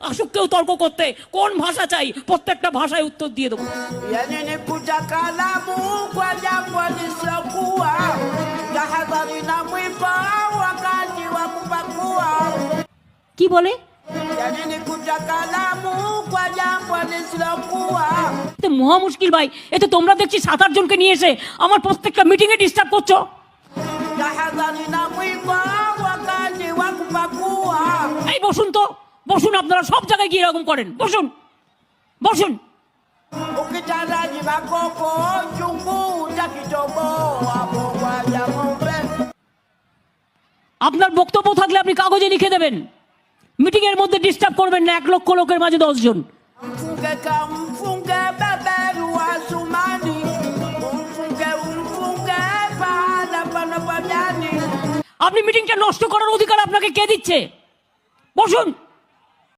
আসুক কেউ তর্ক করতে, কোন ভাষা চাই প্রত্যেকটা ভাষায় উত্তর দিয়ে দেবো। Kuja kalamu kwa jambo lisilokuwa, tahadhari na mwiba wakati wa kupakua. কি বলে? Kuja kalamu kwa jambo lisilokuwa. তো মহা মুশকিল ভাই, এ তো তোমরা দেখছি 7-8 জনকে নিয়ে এসে আমার প্রত্যেকটা মিটিং এ ডিস্টার্ব করছো। Tahadhari na mwiba wakati wa kupakua. এই বসুন তো, বসুন, আপনারা সব জায়গায় গিয়ে এরকম করেন, বসুন বসুন। Ukitaraji bakoko chungu utakitobo hapo kwa jambe. আপনার বক্তব্য থাকলে আপনি কাগজে লিখে দেবেন, মিটিং এর মধ্যে ডিস্টার্ব করবেন না 1 লক্ষ লোকের মাঝে 10 জন। Mfunge kamfunge beberu wa sumani, umfunge pahala pana padani. আপনি মিটিংটা নষ্ট করার অধিকার আপনাকে কে দিচ্ছে? বসুন।